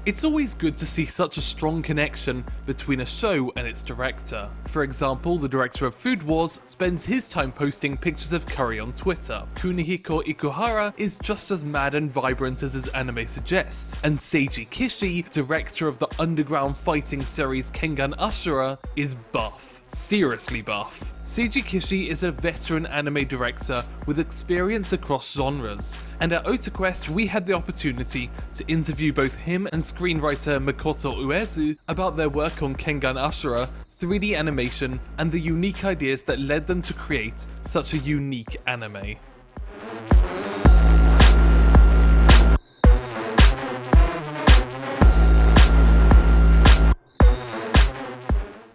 It's always good to see such a strong connection between a show and its director. For example, the director of Food Wars spends his time posting pictures of curry on Twitter. Kunihiko Ikuhara is just as mad and vibrant as his anime suggests, and Seiji Kishi, director of the underground fighting series Kengan Ashura, is buff. Seriously buff. Seiji Kishi is a veteran anime director with experience across genres, and at OTAQUEST we had the opportunity to interview both him and screenwriter Makoto Uezu about their work on Kengan Ashura, 3D animation, and the unique ideas that led them to create such a unique anime.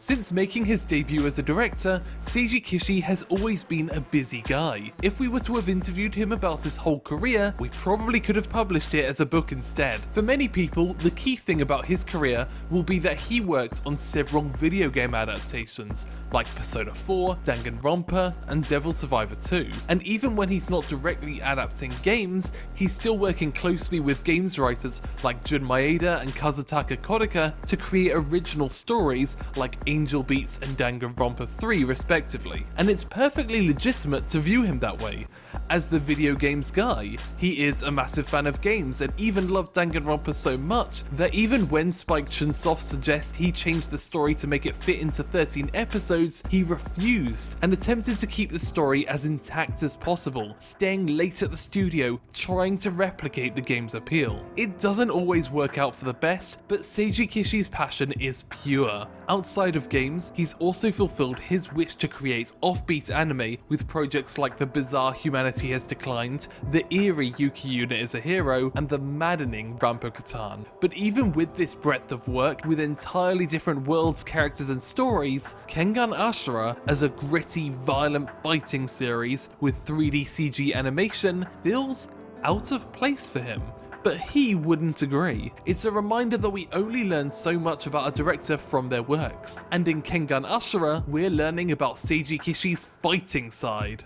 Since making his debut as a director, Seiji Kishi has always been a busy guy. If we were to have interviewed him about his whole career, we probably could have published it as a book instead. For many people, the key thing about his career will be that he worked on several video game adaptations, like Persona 4, Danganronpa, and Devil Survivor 2. And even when he's not directly adapting games, he's still working closely with games writers like Jun Maeda and Kazutaka Kodaka to create original stories like Angel Beats and Danganronpa 3 respectively, and it's perfectly legitimate to view him that way. As the video games guy, he is a massive fan of games and even loved Danganronpa so much that even when Spike Chunsoft suggests he change the story to make it fit into 13 episodes, he refused and attempted to keep the story as intact as possible, staying late at the studio trying to replicate the game's appeal. It doesn't always work out for the best, but Seiji Kishi's passion is pure. Outside of games, he's also fulfilled his wish to create offbeat anime with projects like The Bizarre Humanity Has Declined, the eerie Yuki Unit is a Hero, and the maddening Rampo-Katan. But even with this breadth of work, with entirely different worlds, characters and stories, Kengan Ashura, as a gritty, violent fighting series with 3D CG animation, feels out of place for him. But he wouldn't agree. It's a reminder that we only learn so much about a director from their works, and in Kengan Ashura, we're learning about Seiji Kishi's fighting side.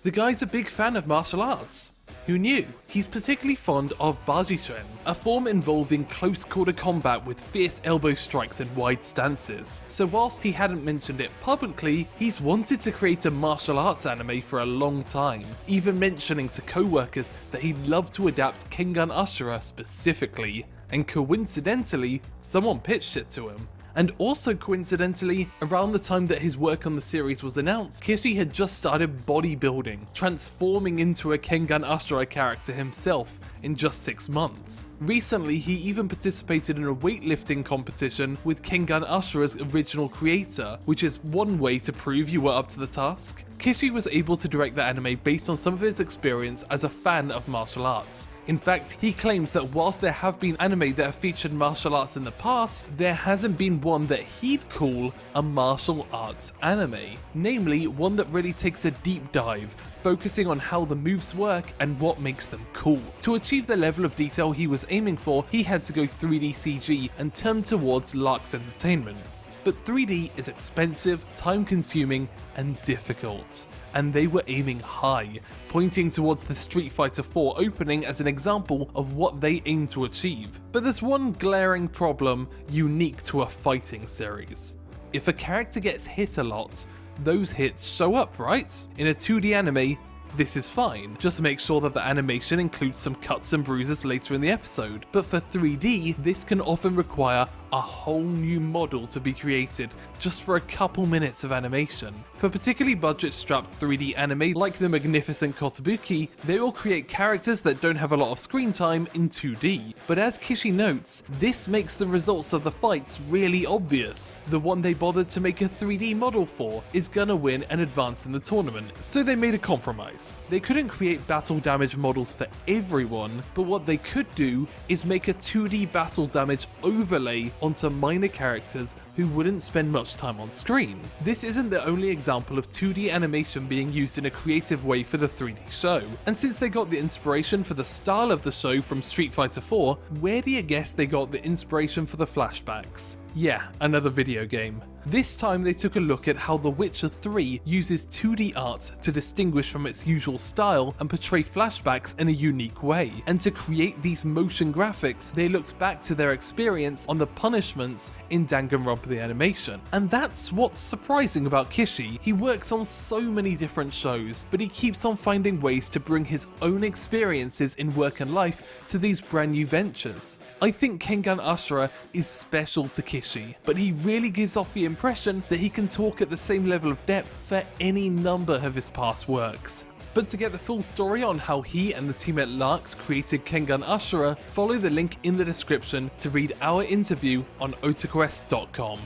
The guy's a big fan of martial arts. Who knew? He's particularly fond of Bajishen, a form involving close quarter combat with fierce elbow strikes and wide stances. So whilst he hadn't mentioned it publicly, he's wanted to create a martial arts anime for a long time, even mentioning to co-workers that he'd love to adapt Kengan Ashura specifically, and coincidentally, someone pitched it to him. And also coincidentally, around the time that his work on the series was announced, Kishi had just started bodybuilding, transforming into a Kengan Ashura character himself in just 6 months. Recently, he even participated in a weightlifting competition with Kengan Ashura's original creator, which is one way to prove you were up to the task. Kishi was able to direct the anime based on some of his experience as a fan of martial arts. In fact, he claims that whilst there have been anime that have featured martial arts in the past, there hasn't been one that he'd call a martial arts anime. Namely, one that really takes a deep dive, focusing on how the moves work and what makes them cool. To achieve the level of detail he was aiming for, he had to go 3D CG and turn towards Lark's Entertainment. But 3D is expensive, time-consuming, and difficult, and they were aiming high, pointing towards the Street Fighter 4 opening as an example of what they aim to achieve. But there's one glaring problem unique to a fighting series. If a character gets hit a lot, those hits show up, right? In a 2D anime, this is fine. Just make sure that the animation includes some cuts and bruises later in the episode. But for 3D, this can often require a whole new model to be created just for a couple minutes of animation. For particularly budget-strapped 3D anime like the magnificent Kotobuki, they will create characters that don't have a lot of screen time in 2D. But as Kishi notes, this makes the results of the fights really obvious. The one they bothered to make a 3D model for is gonna win and advance in the tournament, so they made a compromise. They couldn't create battle damage models for everyone, but what they could do is make a 2D battle damage overlay onto minor characters who wouldn't spend much time on screen. This isn't the only example of 2D animation being used in a creative way for the 3D show, and since they got the inspiration for the style of the show from Street Fighter 4, where do you guess they got the inspiration for the flashbacks? Yeah, another video game. This time they took a look at how The Witcher 3 uses 2D art to distinguish from its usual style and portray flashbacks in a unique way. And to create these motion graphics, they looked back to their experience on the punishments in Danganronpa the animation. And that's what's surprising about Kishi. He works on so many different shows, but he keeps on finding ways to bring his own experiences in work and life to these brand new ventures. I think Kengan Ashura is special to Kishi, but he really gives off the impression that he can talk at the same level of depth for any number of his past works. But to get the full story on how he and the team at Larks created Kengan Ashura, follow the link in the description to read our interview on OTAQUEST.com.